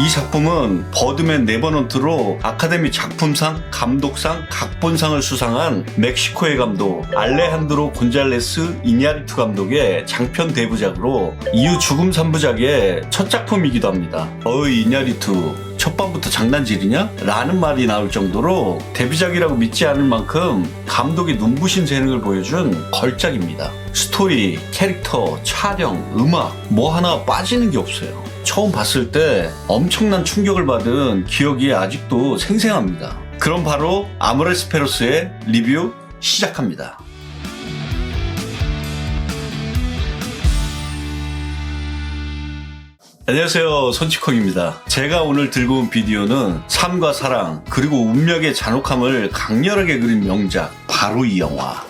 이 작품은 버드맨 네버넌트로 아카데미 작품상, 감독상, 각본상을 수상한 멕시코의 감독 알레한드로 곤잘레스 이냐리투 감독의 장편 데뷔작으로 이후 죽음 3부작의 첫 작품이기도 합니다. 어이 이냐리투 첫방부터 장난질이냐? 라는 말이 나올 정도로 데뷔작이라고 믿지 않을 만큼 감독이 눈부신 재능을 보여준 걸작입니다. 스토리, 캐릭터, 촬영, 음악 뭐 하나 빠지는 게 없어요. 처음 봤을 때 엄청난 충격을 받은 기억이 아직도 생생합니다. 그럼 바로 아모레스 페로스의 리뷰 시작합니다. 안녕하세요, 손치콩입니다. 제가 오늘 들고 온 비디오는 삶과 사랑 그리고 운명의 잔혹함을 강렬하게 그린 명작, 바로 이 영화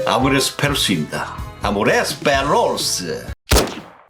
아모레스 페로스입니다. 아모레스 페로스.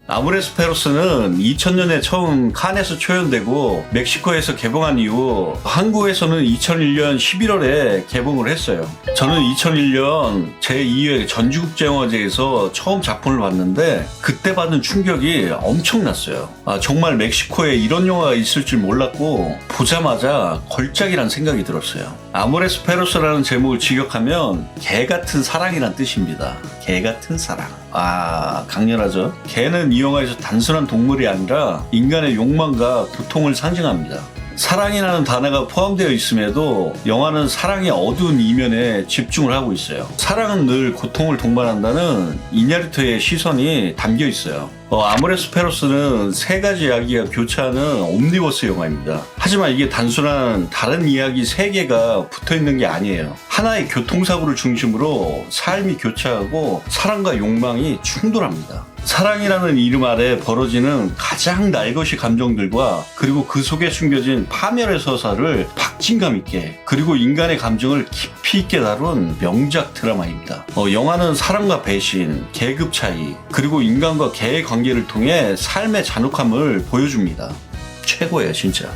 아모레스 페로스는 2000년에 처음 칸에서 초연되고 멕시코에서 개봉한 이후 한국에서는 2001년 11월에 개봉을 했어요. 저는 2001년 제2회 전주국제영화제에서 처음 작품을 봤는데 그때 받은 충격이 엄청났어요. 정말 멕시코에 이런 영화가 있을 줄 몰랐고 보자마자 걸작이란 생각이 들었어요. 아모레스 페로스라는 제목을 직역하면 개같은 사랑이란 뜻입니다. 개같은 사랑. 강렬하죠? 개는 이 영화에서 단순한 동물이 아니라 인간의 욕망과 고통을 상징합니다. 사랑이라는 단어가 포함되어 있음에도 영화는 사랑의 어두운 이면에 집중을 하고 있어요. 사랑은 늘 고통을 동반한다는 이냐리투의 시선이 담겨 있어요. 아모레스 페로스는 세 가지 이야기가 교차하는 옴니버스 영화입니다. 하지만 이게 단순한 다른 이야기 세 개가 붙어있는 게 아니에요. 하나의 교통사고를 중심으로 삶이 교차하고 사랑과 욕망이 충돌합니다. 사랑이라는 이름 아래 벌어지는 가장 날것이 감정들과 그리고 그 속에 숨겨진 파멸의 서사를 박진감 있게 그리고 인간의 감정을 깊이 있게 다룬 명작 드라마입니다. 영화는 사랑과 배신, 계급 차이 그리고 인간과 개의 관계를 통해 삶의 잔혹함을 보여줍니다. 최고예요, 진짜.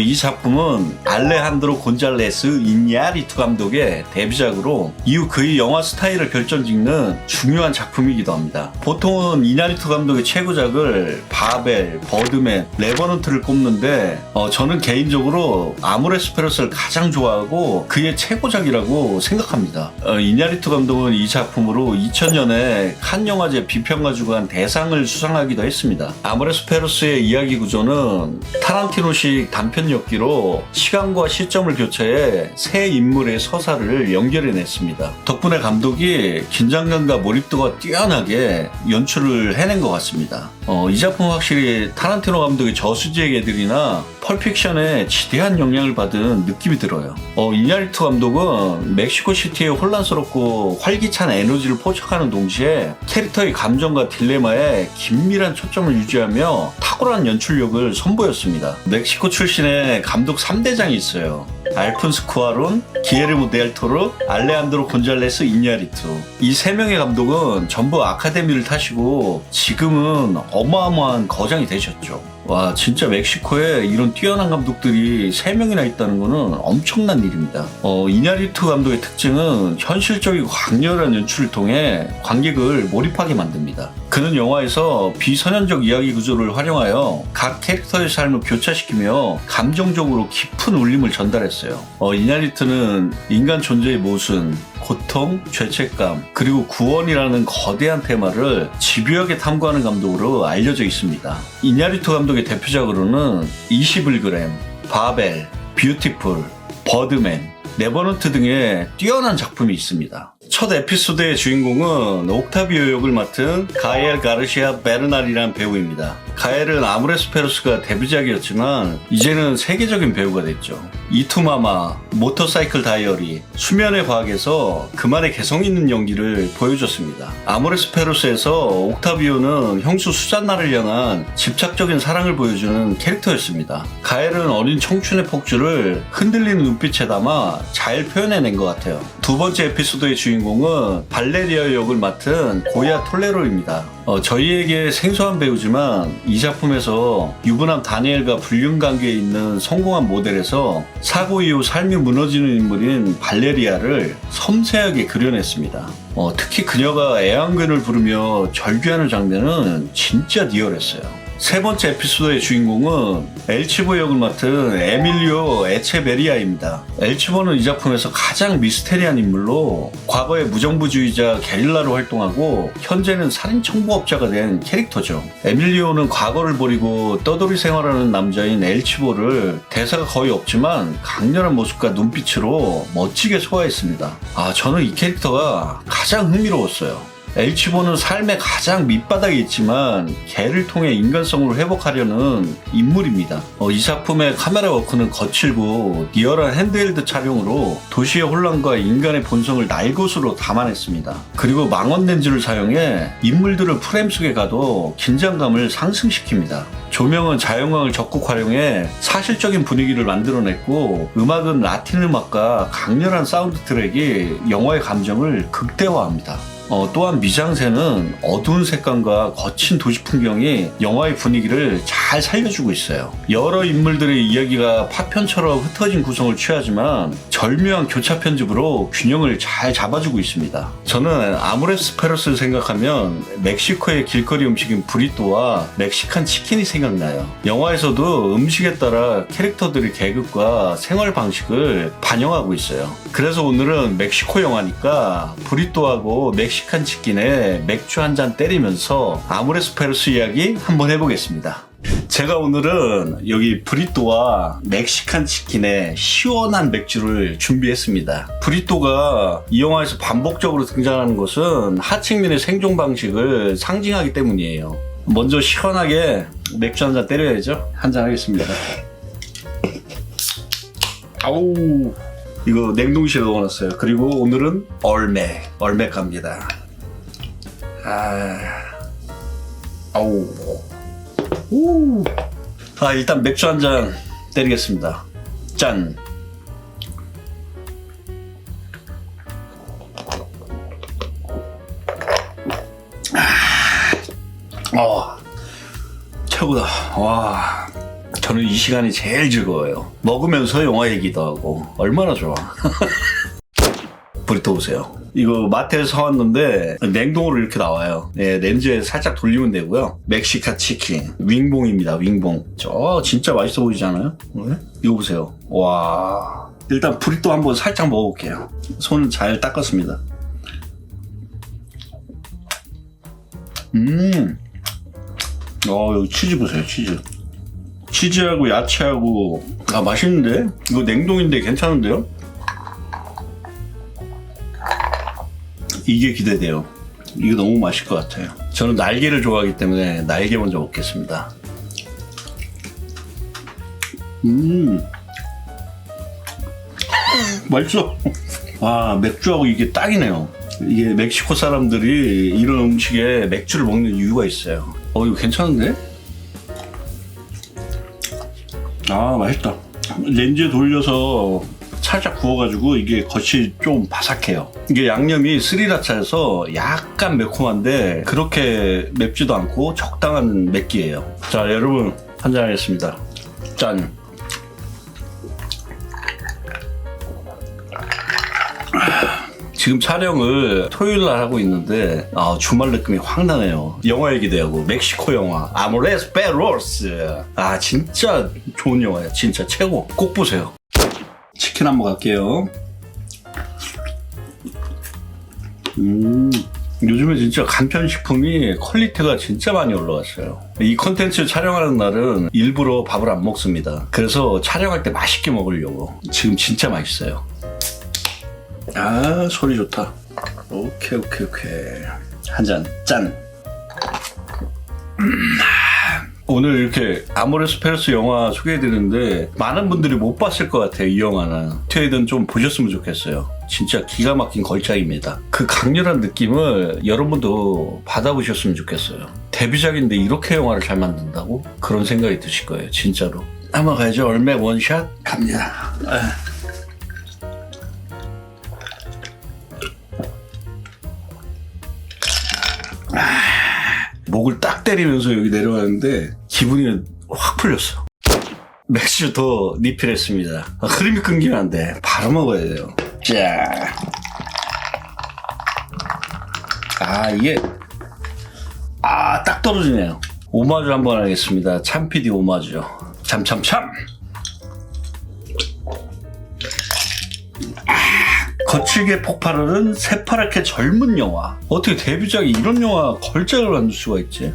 이 작품은 알레한드로 곤잘레스 이냐리투 감독의 데뷔작으로 이후 그의 영화 스타일을 결정짓는 중요한 작품이기도 합니다. 보통은 이냐리투 감독의 최고작을 바벨, 버드맨, 레버넌트를 꼽는데 저는 개인적으로 아모레스 페로스를 가장 좋아하고 그의 최고작이라고 생각합니다. 이냐리투 감독은 이 작품으로 2000년에 칸 영화제 비평가 주간 대상을 수상하기도 했습니다. 아모레스 페로스의 이야기 구조는 타란티노식 단편 엽기로 시간과 시점을 교차해 세 인물의 서사를 연결해냈습니다. 덕분에 감독이 긴장감과 몰입도가 뛰어나게 연출을 해낸 것 같습니다. 이 작품 확실히 타란티노 감독의 저수지의 개들이나 펄픽션에 지대한 영향을 받은 느낌이 들어요. 이냐리투 감독은 멕시코시티의 혼란스럽고 활기찬 에너지를 포착하는 동시에 캐릭터의 감정과 딜레마에 긴밀한 초점을 유지하며 탁월한 연출력을 선보였습니다. 멕시코 출신의 감독 3대장이 있어요. 알폰스 쿠아론, 기에르모 델 토로, 알레한드로 곤잘레스 이냐리투. 이 세 명의 감독은 전부 아카데미를 타시고 지금은 어마어마한 거장이 되셨죠. 와, 진짜 멕시코에 이런 뛰어난 감독들이 3명이나 있다는 거는 엄청난 일입니다. 이냐리투 감독의 특징은 현실적이고 강렬한 연출을 통해 관객을 몰입하게 만듭니다. 그는 영화에서 비선현적 이야기 구조를 활용하여 각 캐릭터의 삶을 교차시키며 감정적으로 깊은 울림을 전달했어요. 이냐리투는 인간 존재의 모순, 고통, 죄책감, 그리고 구원이라는 거대한 테마를 집요하게 탐구하는 감독으로 알려져 있습니다. 이냐리투 감독의 대표작으로는 21g, 바벨, 뷰티풀, 버드맨, 네버넌트 등의 뛰어난 작품이 있습니다. 첫 에피소드의 주인공은 옥타비오 역을 맡은 가엘 가르시아 베르날이라는 배우입니다. 가엘은 아모레스 페로스가 데뷔작이었지만 이제는 세계적인 배우가 됐죠. 이투마마, 모터사이클 다이어리, 수면의 과학에서 그만의 개성 있는 연기를 보여줬습니다. 아모레스 페로스에서 옥타비오는 형수 수잔나를 향한 집착적인 사랑을 보여주는 캐릭터였습니다. 가엘은 어린 청춘의 폭주를 흔들리는 눈빛에 담아 잘 표현해낸 것 같아요. 두 번째 에피소드의 주인공은 발레리아 역을 맡은 고야 톨레로입니다. 저희에게 생소한 배우지만 이 작품에서 유부남 다니엘과 불륜 관계에 있는 성공한 모델에서 사고 이후 삶이 무너지는 인물인 발레리아를 섬세하게 그려냈습니다. 특히 그녀가 애완견을 부르며 절규하는 장면은 진짜 리얼했어요. 세 번째 에피소드의 주인공은 엘치보 역을 맡은 에밀리오 에체베리아입니다. 엘치보는 이 작품에서 가장 미스테리한 인물로 과거에 무정부주의자 게릴라로 활동하고 현재는 살인청부업자가 된 캐릭터죠. 에밀리오는 과거를 버리고 떠돌이 생활하는 남자인 엘치보를 대사가 거의 없지만 강렬한 모습과 눈빛으로 멋지게 소화했습니다. 저는 이 캐릭터가 가장 흥미로웠어요. 엘치보는 삶의 가장 밑바닥에 있지만 개를 통해 인간성을 회복하려는 인물입니다. 이 작품의 카메라 워크는 거칠고 리얼한 핸드헬드 촬영으로 도시의 혼란과 인간의 본성을 날것으로 담아냈습니다. 그리고 망원 렌즈를 사용해 인물들을 프레임 속에 가도 긴장감을 상승시킵니다. 조명은 자연광을 적극 활용해 사실적인 분위기를 만들어냈고 음악은 라틴 음악과 강렬한 사운드 트랙이 영화의 감정을 극대화합니다. 또한 미장센은 어두운 색감과 거친 도시 풍경이 영화의 분위기를 잘 살려주고 있어요. 여러 인물들의 이야기가 파편처럼 흩어진 구성을 취하지만 절묘한 교차 편집으로 균형을 잘 잡아주고 있습니다. 저는 아모레스 페로스를 생각하면 멕시코의 길거리 음식인 브리또와 멕시칸 치킨이 생각나요. 영화에서도 음식에 따라 캐릭터들의 계급과 생활 방식을 반영하고 있어요. 그래서 오늘은 멕시코 영화니까 브리또하고 멕시칸 치킨에 맥주 한 잔 때리면서 아모레스 페로스 이야기 한번 해보겠습니다. 제가 오늘은 여기 브리또와 멕시칸 치킨에 시원한 맥주를 준비했습니다. 브리또가 이 영화에서 반복적으로 등장하는 것은 하층민의 생존 방식을 상징하기 때문이에요. 먼저 시원하게 맥주 한 잔 때려야죠. 한 잔 하겠습니다. 아우, 이거 냉동실에 넣어놨어요. 그리고 오늘은 얼맥 갑니다. 아우. 오. 일단 맥주 한 잔 때리겠습니다. 짠. 최고다. 와. 저는 이 시간이 제일 즐거워요. 먹으면서 영화 얘기도 하고 얼마나 좋아. 브리또 보세요. 이거 마트에서 사왔는데 냉동으로 이렇게 나와요. 네, 렌즈에 살짝 돌리면 되고요. 멕시칸 치킨 윙봉입니다. 윙봉. 진짜 맛있어 보이지 않아요? 네? 이거 보세요. 와. 일단 브리또 한번 살짝 먹어볼게요. 손을 잘 닦았습니다. 여기 치즈 보세요. 치즈하고 야채하고 맛있는데? 이거 냉동인데 괜찮은데요? 이게 기대돼요. 이거 너무 맛있을 것 같아요. 저는 날개를 좋아하기 때문에 날개 먼저 먹겠습니다. 맛있어. 맥주하고 이게 딱이네요. 이게 멕시코 사람들이 이런 음식에 맥주를 먹는 이유가 있어요. 이거 괜찮은데? 맛있다. 렌즈에 돌려서 살짝 구워가지고 이게 겉이 좀 바삭해요. 이게 양념이 스리라차여서 약간 매콤한데 그렇게 맵지도 않고 적당한 맵기예요. 자, 여러분 한잔 하겠습니다. 짠. 지금 촬영을 토요일날 하고 있는데 주말 느낌이 확 나네요. 영화 얘기도 하고 멕시코 영화 아모레스 페로스. 진짜 좋은 영화예요. 진짜 최고. 꼭 보세요. 치킨 한번 갈게요. 요즘에 진짜 간편식품이 퀄리티가 진짜 많이 올라왔어요. 이 컨텐츠 촬영하는 날은 일부러 밥을 안 먹습니다. 그래서 촬영할 때 맛있게 먹으려고. 지금 진짜 맛있어요. 소리 좋다. 오케이. 한 잔, 짠. 오늘 이렇게 아모레스 페로스 영화 소개해드리는데 많은 분들이 못 봤을 것 같아요. 이 영화는 어떻게든 좀 보셨으면 좋겠어요. 진짜 기가 막힌 걸작입니다. 그 강렬한 느낌을 여러분도 받아보셨으면 좋겠어요. 데뷔작인데 이렇게 영화를 잘 만든다고? 그런 생각이 드실 거예요. 진짜로. 한번 가야죠. 얼맥 원샷 갑니다. 목을 딱 때리면서 여기 내려가는데 기분이 확 풀렸어. 맥주 더 리필했습니다. 흐름이 끊기면 안 돼. 바로 먹어야 돼요. 자, 이게 딱 떨어지네요. 오마주 한번 하겠습니다. 참PD 오마주. 참참참. 거칠게 폭발하는 새파랗게 젊은 영화. 어떻게 데뷔작이 이런 영화 걸작을 만들 수가 있지?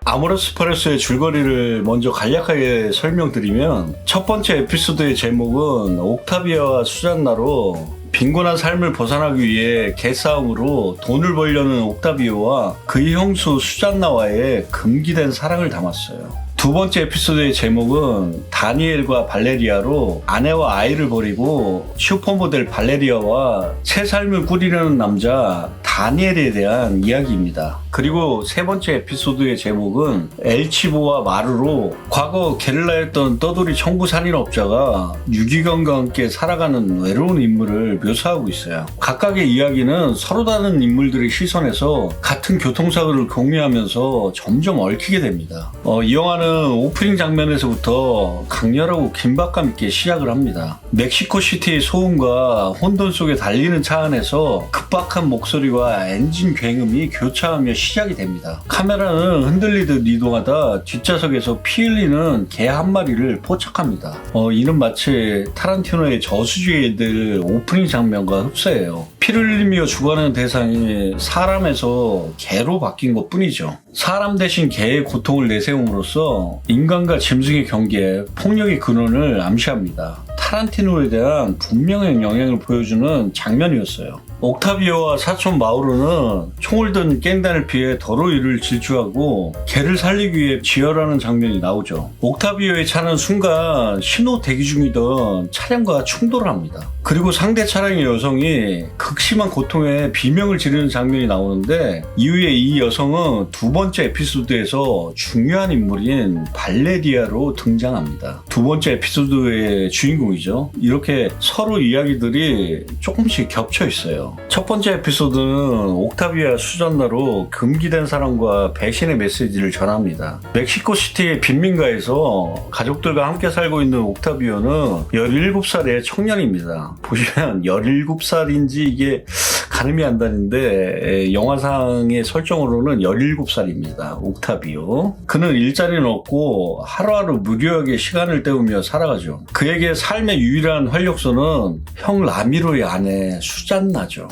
아모레스 페르소의 줄거리를 먼저 간략하게 설명드리면, 첫 번째 에피소드의 제목은 옥타비아와 수잔나로 빈곤한 삶을 벗어나기 위해 개싸움으로 돈을 벌려는 옥타비오와 그의 형수 수잔나와의 금기된 사랑을 담았어요. 두 번째 에피소드의 제목은 다니엘과 발레리아로 아내와 아이를 버리고 슈퍼모델 발레리아와 새 삶을 꾸리려는 남자 다니엘에 대한 이야기입니다. 그리고 세 번째 에피소드의 제목은 엘치보와 마루로 과거 게릴라였던 떠돌이 청부 살인업자가 유기견과 함께 살아가는 외로운 인물을 묘사하고 있어요. 각각의 이야기는 서로 다른 인물들의 시선에서 같은 교통사고를 공유하면서 점점 얽히게 됩니다. 이 영화는 오프닝 장면에서부터 강렬하고 긴박감 있게 시작을 합니다. 멕시코시티의 소음과 혼돈 속에 달리는 차 안에서 급박한 목소리와 엔진 굉음이 교차하며 시작이 됩니다. 카메라는 흔들리듯 이동하다 뒷좌석에서 피 흘리는 개 한 마리를 포착합니다. 이는 마치 타란티노의 저수지애들 오프닝 장면과 흡사해요. 피를 흘리며 죽어가는 대상이 사람에서 개로 바뀐 것 뿐이죠. 사람 대신 개의 고통을 내세움으로써 인간과 짐승의 경계, 폭력의 근원을 암시합니다. 타란티노에 대한 분명한 영향을 보여주는 장면이었어요. 옥타비오와 사촌 마우로는 총을 든 깽단을 피해 도로 위를 질주하고 개를 살리기 위해 지혈하는 장면이 나오죠. 옥타비오의 차는 순간 신호 대기 중이던 차량과 충돌을 합니다. 그리고 상대 차량의 여성이 극심한 고통에 비명을 지르는 장면이 나오는데, 이후에 이 여성은 두 번째 에피소드에서 중요한 인물인 발레리아로 등장합니다. 두 번째 에피소드의 주인공이죠. 이렇게 서로 이야기들이 조금씩 겹쳐 있어요. 첫 번째 에피소드는 옥타비아 수잔나로 금기된 사랑과 배신의 메시지를 전합니다. 멕시코시티의 빈민가에서 가족들과 함께 살고 있는 옥타비오는 17살의 청년입니다. 보시면 17살인지 이게 가늠이 안 다는데 영화상의 설정으로는 17살입니다. 옥타비오. 그는 일자리는 없고 하루하루 무료하게 시간을 때우며 살아가죠. 그에게 삶의 유일한 활력소는 형 라미로의 아내 수잔나죠.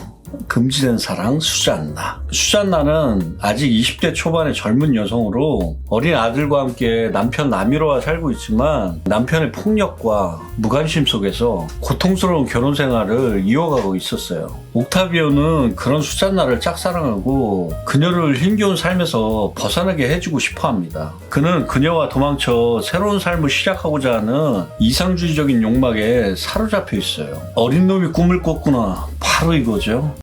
금지된 사랑 수잔나. 수잔나는 아직 20대 초반의 젊은 여성으로 어린 아들과 함께 남편 라미로와 살고 있지만, 남편의 폭력과 무관심 속에서 고통스러운 결혼 생활을 이어가고 있었어요. 옥타비오는 그런 수잔나를 짝사랑하고 그녀를 힘겨운 삶에서 벗어나게 해주고 싶어 합니다. 그는 그녀와 도망쳐 새로운 삶을 시작하고자 하는 이상주의적인 욕망에 사로잡혀 있어요. 어린 놈이 꿈을 꿨구나. 바로 이거죠.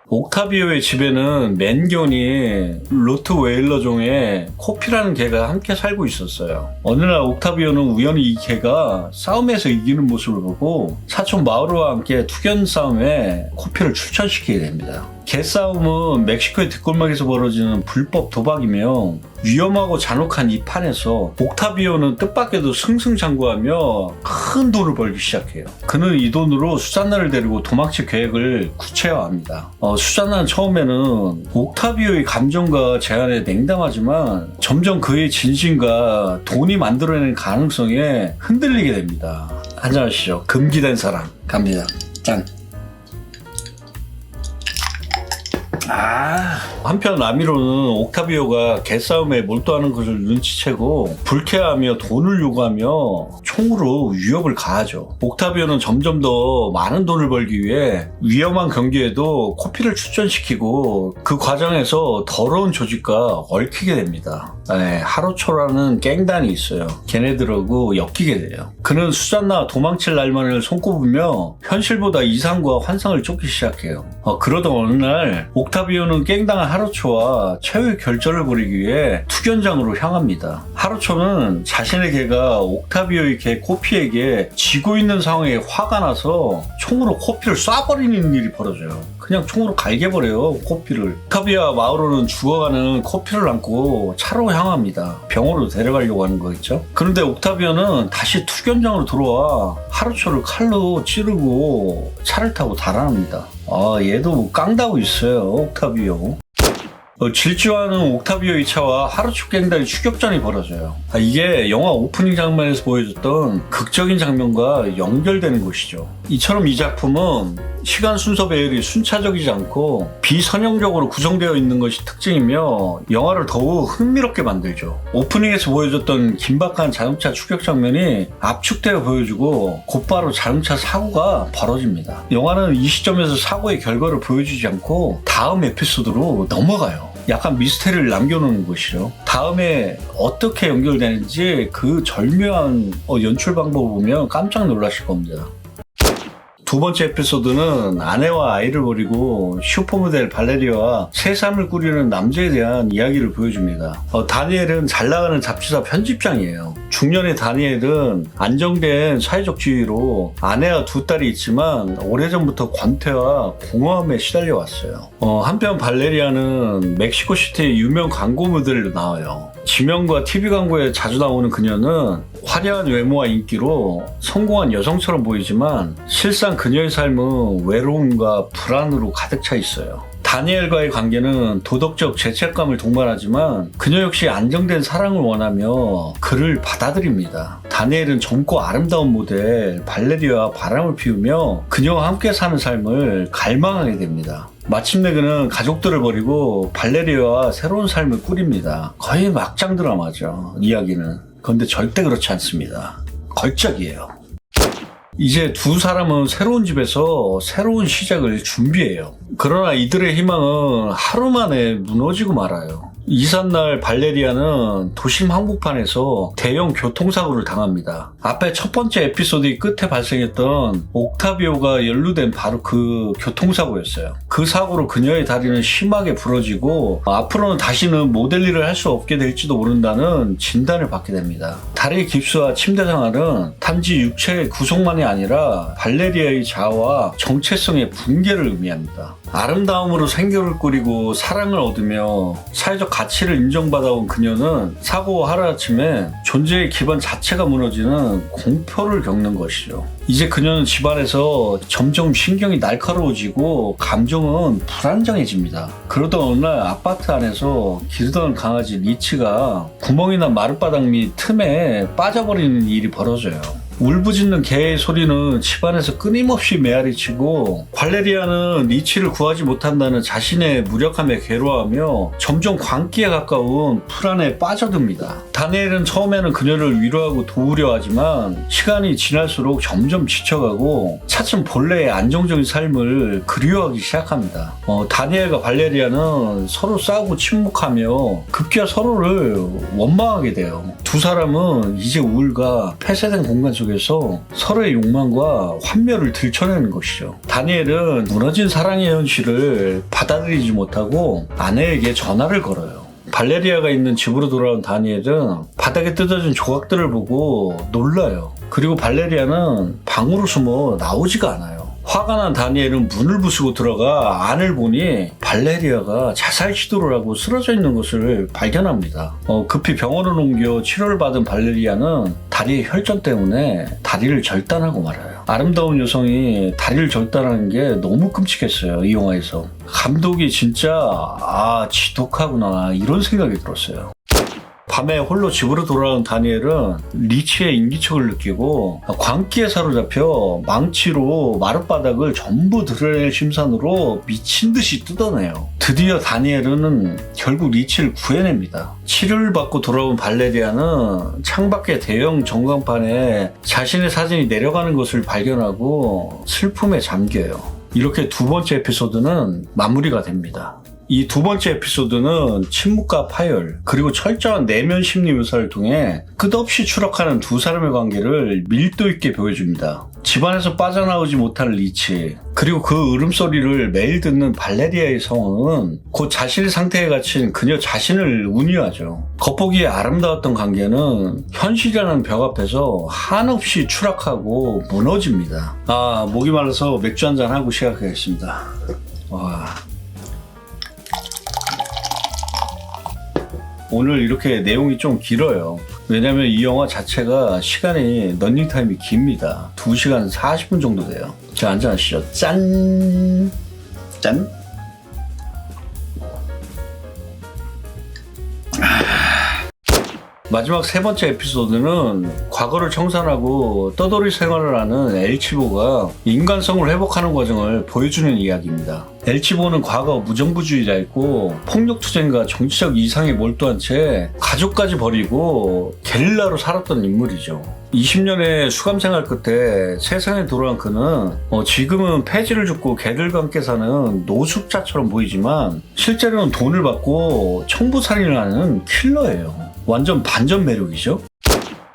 옥타비오의 집에는 맨견이 로트웨일러종의 코피라는 개가 함께 살고 있었어요. 어느 날 옥타비오는 우연히 이 개가 싸움에서 이기는 모습을 보고 사촌 마우로와 함께 투견 싸움에 코피를 출전시키게 됩니다. 개싸움은 멕시코의 뒷골목에서 벌어지는 불법 도박이며, 위험하고 잔혹한 이 판에서 옥타비오는 뜻밖에도 승승장구하며 큰 돈을 벌기 시작해요. 그는 이 돈으로 수잔나를 데리고 도망칠 계획을 구체화합니다. 수잔나는 처음에는 옥타비오의 감정과 제안에 냉담하지만 점점 그의 진심과 돈이 만들어내는 가능성에 흔들리게 됩니다. 한잔하시죠. 금기된 사랑 갑니다. 짠. 한편 라미로는 옥타비오가 개싸움에 몰두하는 것을 눈치채고 불쾌하며 돈을 요구하며 총으로 위협을 가하죠. 옥타비오는 점점 더 많은 돈을 벌기 위해 위험한 경기에도 코피를 출전시키고 그 과정에서 더러운 조직과 얽히게 됩니다. 하루초라는 깽단이 있어요. 걔네들하고 엮이게 돼요. 그는 수잔나와 도망칠 날만을 손꼽으며 현실보다 이상과 환상을 쫓기 시작해요. 그러던 어느 날 옥타비오는 깽당한 하루초와 최후의 결전을 벌이기 위해 투견장으로 향합니다. 하루초는 자신의 개가 옥타비오의 개 코피에게 지고 있는 상황에 화가 나서 총으로 코피를 쏴버리는 일이 벌어져요. 그냥 총으로 갈겨버려요, 코피를. 옥타비아와 마우로는 죽어가는 코피를 안고 차로 향합니다. 병원으로 데려가려고 하는 거겠죠. 그런데 옥타비아는 다시 투견장으로 들어와 하루초를 칼로 찌르고 차를 타고 달아납니다. 얘도 깡다고 있어요, 옥타비오. 질주하는 옥타비오 2차와 하루츠 갱단의 추격전이 벌어져요. 이게 영화 오프닝 장면에서 보여줬던 극적인 장면과 연결되는 것이죠. 이처럼 이 작품은 시간 순서 배열이 순차적이지 않고 비선형적으로 구성되어 있는 것이 특징이며 영화를 더욱 흥미롭게 만들죠. 오프닝에서 보여줬던 긴박한 자동차 추격 장면이 압축되어 보여주고 곧바로 자동차 사고가 벌어집니다. 영화는 이 시점에서 사고의 결과를 보여주지 않고 다음 에피소드로 넘어가요. 약간 미스테리를 남겨놓는 것이죠. 다음에 어떻게 연결되는지 그 절묘한 연출 방법을 보면 깜짝 놀라실 겁니다. 두 번째 에피소드는 아내와 아이를 버리고 슈퍼모델 발레리아와 새 삶을 꾸리는 남자에 대한 이야기를 보여줍니다. 다니엘은 잘 나가는 잡지사 편집장이에요. 중년의 다니엘은 안정된 사회적 지위로 아내와 두 딸이 있지만 오래전부터 권태와 공허함에 시달려왔어요. 한편 발레리아는 멕시코시티의 유명 광고 모델로 나와요. 지명과 TV 광고에 자주 나오는 그녀는 화려한 외모와 인기로 성공한 여성처럼 보이지만 실상 그녀의 삶은 외로움과 불안으로 가득 차 있어요. 다니엘과의 관계는 도덕적 죄책감을 동반하지만 그녀 역시 안정된 사랑을 원하며 그를 받아들입니다. 다니엘은 젊고 아름다운 모델 발레리아와 바람을 피우며 그녀와 함께 사는 삶을 갈망하게 됩니다. 마침내 그는 가족들을 버리고 발레리아와 새로운 삶을 꾸립니다. 거의 막장 드라마죠, 이야기는. 그런데 절대 그렇지 않습니다. 걸작이에요. 이제 두 사람은 새로운 집에서 새로운 시작을 준비해요. 그러나 이들의 희망은 하루 만에 무너지고 말아요. 이삿날 발레리아는 도심 한복판에서 대형 교통사고를 당합니다. 앞에 첫 번째 에피소드의 끝에 발생했던 옥타비오가 연루된 바로 그 교통사고였어요. 그 사고로 그녀의 다리는 심하게 부러지고 앞으로는 다시는 모델 일을 할 수 없게 될지도 모른다는 진단을 받게 됩니다. 다리의 깁스와 침대 생활은 단지 육체의 구속만이 아니라 발레리아의 자아와 정체성의 붕괴를 의미합니다. 아름다움으로 생계를 꾸리고 사랑을 얻으며 사회적 가치를 인정받아온 그녀는 사고 후 하루아침에 존재의 기반 자체가 무너지는 공포를 겪는 것이죠. 이제 그녀는 집안에서 점점 신경이 날카로워지고 감정은 불안정해집니다. 그러던 어느 날 아파트 안에서 기르던 강아지 리치가 구멍이 난 마룻바닥 밑 틈에 빠져버리는 일이 벌어져요. 울부짖는 개의 소리는 집안에서 끊임없이 메아리치고 발레리아는 리치를 구하지 못한다는 자신의 무력함에 괴로워하며 점점 광기에 가까운 불안에 빠져듭니다. 다니엘은 처음에는 그녀를 위로하고 도우려 하지만 시간이 지날수록 점점 지쳐가고 차츰 본래의 안정적인 삶을 그리워하기 시작합니다. 다니엘과 발레리아는 서로 싸우고 침묵하며 급기야 서로를 원망하게 돼요. 두 사람은 이제 우울과 폐쇄된 공간 속에서 서로의 욕망과 환멸을 들춰내는 것이죠. 다니엘은 무너진 사랑의 현실을 받아들이지 못하고 아내에게 전화를 걸어요. 발레리아가 있는 집으로 돌아온 다니엘은 바닥에 뜯어진 조각들을 보고 놀라요. 그리고 발레리아는 방으로 숨어 나오지가 않아요. 화가 난 다니엘은 문을 부수고 들어가 안을 보니 발레리아가 자살 시도를 하고 쓰러져 있는 것을 발견합니다. 급히 병원을 옮겨 치료를 받은 발레리아는 다리의 혈전 때문에 다리를 절단하고 말아요. 아름다운 여성이 다리를 절단하는 게 너무 끔찍했어요, 이 영화에서. 감독이 진짜 지독하구나 이런 생각이 들었어요. 밤에 홀로 집으로 돌아온 다니엘은 리치의 인기척을 느끼고 광기에 사로잡혀 망치로 마룻바닥을 전부 드러낼 심산으로 미친 듯이 뜯어내요. 드디어 다니엘은 결국 리치를 구해냅니다. 치료를 받고 돌아온 발레리아는 창밖의 대형 전광판에 자신의 사진이 내려가는 것을 발견하고 슬픔에 잠겨요. 이렇게 두 번째 에피소드는 마무리가 됩니다. 이 두 번째 에피소드는 침묵과 파열, 그리고 철저한 내면 심리 묘사를 통해 끝없이 추락하는 두 사람의 관계를 밀도 있게 보여줍니다. 집안에서 빠져나오지 못하는 리치, 그리고 그 울음소리를 매일 듣는 발레리아의 상황은 곧 자신의 상태에 갇힌 그녀 자신을 운유하죠. 겉보기에 아름다웠던 관계는 현실이라는 벽 앞에서 한없이 추락하고 무너집니다. 목이 말라서 맥주 한잔 하고 시작하겠습니다. 와. 오늘 이렇게 내용이 좀 길어요. 왜냐면 이 영화 자체가 시간이 런닝타임이 깁니다. 2시간 40분 정도 돼요. 자, 한잔하시죠. 짠! 짠! 마지막 세 번째 에피소드는 과거를 청산하고 떠돌이 생활을 하는 엘치보가 인간성을 회복하는 과정을 보여주는 이야기입니다. 엘치보는 과거 무정부주의자였고 폭력투쟁과 정치적 이상에 몰두한 채 가족까지 버리고 게릴라로 살았던 인물이죠. 20년의 수감생활 끝에 세상에 돌아온 그는 지금은 폐지를 줍고 개들과 함께 사는 노숙자처럼 보이지만 실제로는 돈을 받고 청부살인을 하는 킬러예요. 완전 반전 매력이죠.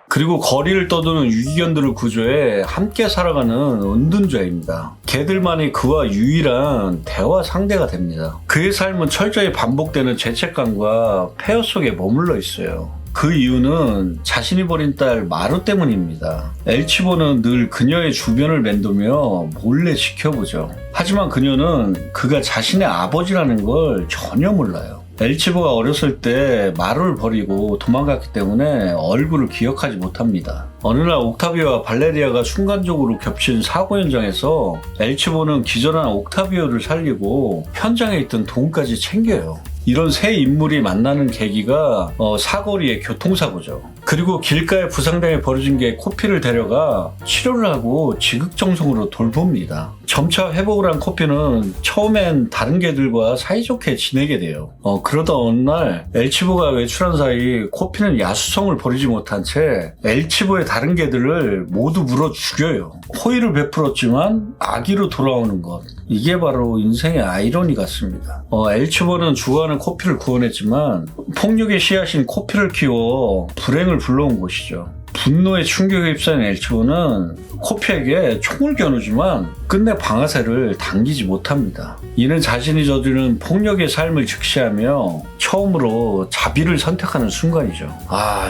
그리고 거리를 떠도는 유기견들을 구조해 함께 살아가는 은둔자입니다. 개들만이 그와 유일한 대화 상대가 됩니다. 그의 삶은 철저히 반복되는 죄책감과 폐허 속에 머물러 있어요. 그 이유는 자신이 버린 딸 마루 때문입니다. 엘치보는 늘 그녀의 주변을 맴돌며 몰래 지켜보죠. 하지만 그녀는 그가 자신의 아버지라는 걸 전혀 몰라요. 엘치보가 어렸을 때 마루를 버리고 도망갔기 때문에 얼굴을 기억하지 못합니다. 어느 날 옥타비오와 발레리아가 순간적으로 겹친 사고 현장에서 엘치보는 기절한 옥타비오를 살리고 현장에 있던 돈까지 챙겨요. 이런 세 인물이 만나는 계기가 사거리의 교통사고죠. 그리고 길가에 부상당해 버려진 게 코피를 데려가 치료를 하고 지극정성으로 돌봅니다. 점차 회복을 한 코피는 처음엔 다른 개들과 사이좋게 지내게 돼요. 그러다 어느 날 엘치보가 외출한 사이 코피는 야수성을 버리지 못한 채 엘치보의 다른 개들을 모두 물어 죽여요. 호의를 베풀었지만 악의로 돌아오는 것. 이게 바로 인생의 아이러니 같습니다. 엘치보는 죽어가는 코피를 구원했지만 폭력의 씨앗인 코피를 키워 불행을 불러온 것이죠. 분노의 충격에 휩싸인 엘치보는 코피에게 총을 겨누지만 끝내 방아쇠를 당기지 못합니다. 이는 자신이 저지른 폭력의 삶을 직시하며 처음으로 자비를 선택하는 순간이죠.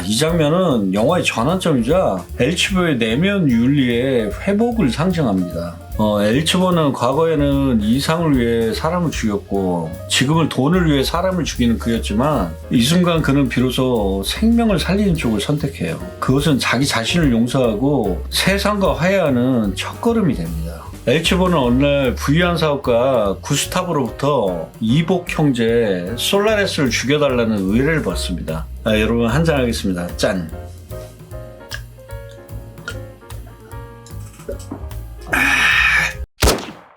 이 장면은 영화의 전환점이자 엘치보의 내면 윤리의 회복을 상징합니다. 엘치보는 과거에는 이상을 위해 사람을 죽였고 지금은 돈을 위해 사람을 죽이는 그였지만 이 순간 그는 비로소 생명을 살리는 쪽을 선택해요. 그것은 자기 자신을 용서하고 세상과 화해하는 첫걸음이 됩니다. 엘치보는 어느 날 부유한 사업가 구스타브로부터 이복 형제 솔라레스를 죽여달라는 의뢰를 받습니다. 여러분 한잔 하겠습니다. 짠!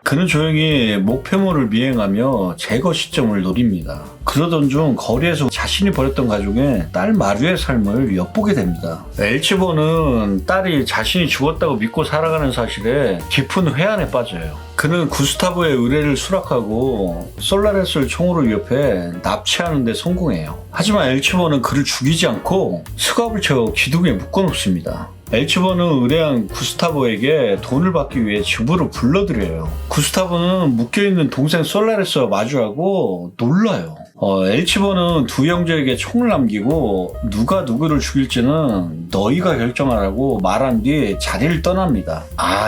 그는 조용히 목표물을 미행하며 제거 시점을 노립니다. 그러던 중 거리에서 자신이 버렸던 가족의 딸 마류의 삶을 엿보게 됩니다. 엘치보는 딸이 자신이 죽었다고 믿고 살아가는 사실에 깊은 회한에 빠져요. 그는 구스타브의 의뢰를 수락하고 솔라레스를 총으로 위협해 납치하는 데 성공해요. 하지만 엘치보는 그를 죽이지 않고 수갑을 채워 기둥에 묶어놓습니다. 엘치보는 의뢰한 구스타보에게 돈을 받기 위해 집으로 불러들여요. 구스타보는 묶여있는 동생 솔라레스와 마주하고 놀라요. 엘치보는 두 형제에게 총을 남기고 누가 누구를 죽일지는 너희가 결정하라고 말한 뒤 자리를 떠납니다.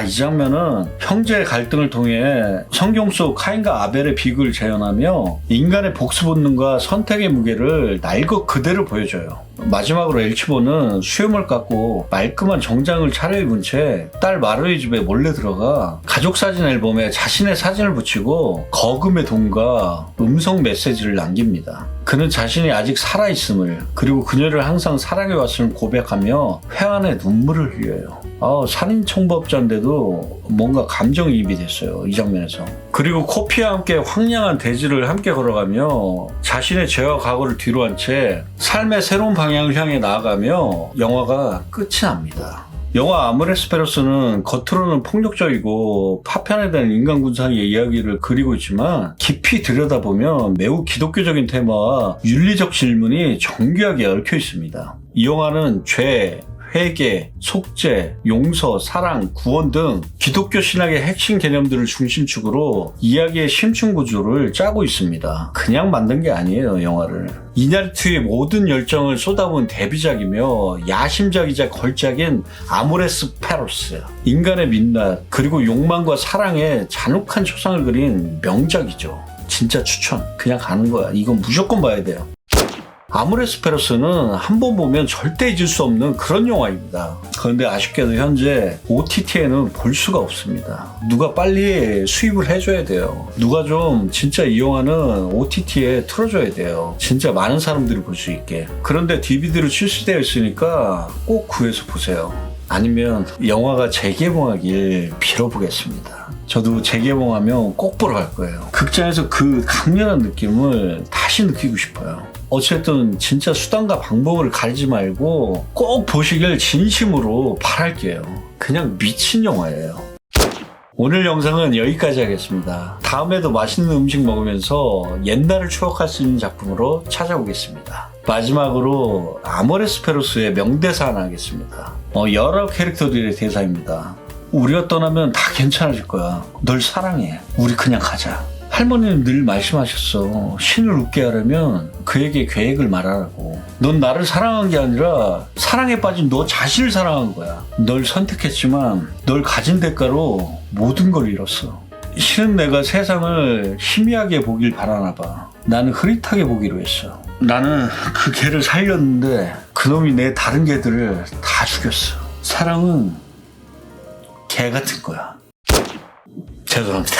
이 장면은 형제의 갈등을 통해 성경 속 카인과 아벨의 비극을 재현하며 인간의 복수 본능과 선택의 무게를 날 것 그대로 보여줘요. 마지막으로 엘치보는 수염을 깎고 말끔한 정장을 차려입은 채 딸 마루의 집에 몰래 들어가 가족사진 앨범에 자신의 사진을 붙이고 거금의 돈과 음성 메시지를 남깁니다. 그는 자신이 아직 살아있음을 그리고 그녀를 항상 사랑해왔음을 고백하며 회한의 눈물을 흘려요. 살인청부업자인데도 뭔가 감정이입이 됐어요. 이 장면에서. 그리고 코피와 함께 황량한 대지를 함께 걸어가며 자신의 죄와 과거를 뒤로한 채 삶의 새로운 방향을 향해 나아가며 영화가 끝이 납니다. 영화 아모레스페로스는 겉으로는 폭력적이고 파편에 대한 인간 군상의 이야기를 그리고 있지만 깊이 들여다보면 매우 기독교적인 테마와 윤리적 질문이 정교하게 얽혀 있습니다. 이 영화는 죄, 회개, 속죄, 용서, 사랑, 구원 등 기독교 신학의 핵심 개념들을 중심축으로 이야기의 심층 구조를 짜고 있습니다. 그냥 만든 게 아니에요, 영화를. 이냐리투의 모든 열정을 쏟아부은 데뷔작이며 야심작이자 걸작인 아모레스페로스. 인간의 민낯 그리고 욕망과 사랑의 잔혹한 초상을 그린 명작이죠. 진짜 추천. 그냥 가는 거야. 이건 무조건 봐야 돼요. 아모레스페러스는 한 번 보면 절대 잊을 수 없는 그런 영화입니다. 그런데 아쉽게도 현재 OTT에는 볼 수가 없습니다. 누가 빨리 수입을 해줘야 돼요. 누가 좀 진짜 이 영화는 OTT에 틀어줘야 돼요. 진짜 많은 사람들이 볼 수 있게. 그런데 DVD로 출시되어 있으니까 꼭 구해서 보세요. 아니면 영화가 재개봉하길 빌어보겠습니다. 저도 재개봉하면 꼭 보러 갈 거예요. 극장에서 그 강렬한 느낌을 다시 느끼고 싶어요. 어쨌든 진짜 수단과 방법을 가리지 말고 꼭 보시길 진심으로 바랄게요. 그냥 미친 영화예요. 오늘 영상은 여기까지 하겠습니다. 다음에도 맛있는 음식 먹으면서 옛날을 추억할 수 있는 작품으로 찾아오겠습니다. 마지막으로 아모레스페러스의 명대사 하나 하겠습니다. 여러 캐릭터들의 대사입니다. 우리가 떠나면 다 괜찮아질 거야. 널 사랑해. 우리 그냥 가자. 할머니는 늘 말씀하셨어. 신을 웃게 하려면 그에게 계획을 말하라고. 넌 나를 사랑한 게 아니라 사랑에 빠진 너 자신을 사랑한 거야. 널 선택했지만 널 가진 대가로 모든 걸 잃었어. 신은 내가 세상을 희미하게 보길 바라나 봐. 나는 흐릿하게 보기로 했어. 나는 그 개를 살렸는데 그놈이 내 다른 개들을 다 죽였어. 사랑은 개 같은 거야. 죄송합니다.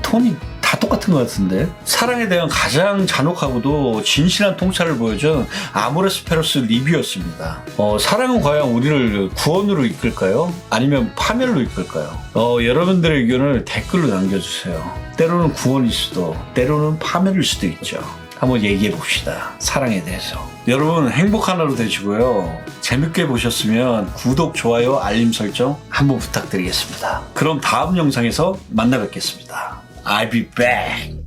톤이 다 똑같은 것 같은데. 사랑에 대한 가장 잔혹하고도 진실한 통찰을 보여준 아모레스페러스 리뷰였습니다. 사랑은 과연 우리를 구원으로 이끌까요? 아니면 파멸로 이끌까요? 여러분들의 의견을 댓글로 남겨주세요. 때로는 구원일 수도, 때로는 파멸일 수도 있죠. 한번 얘기해 봅시다. 사랑에 대해서. 여러분 행복한 하루 되시고요. 재밌게 보셨으면 구독, 좋아요, 알림 설정 한번 부탁드리겠습니다. 그럼 다음 영상에서 만나 뵙겠습니다. I'll be back.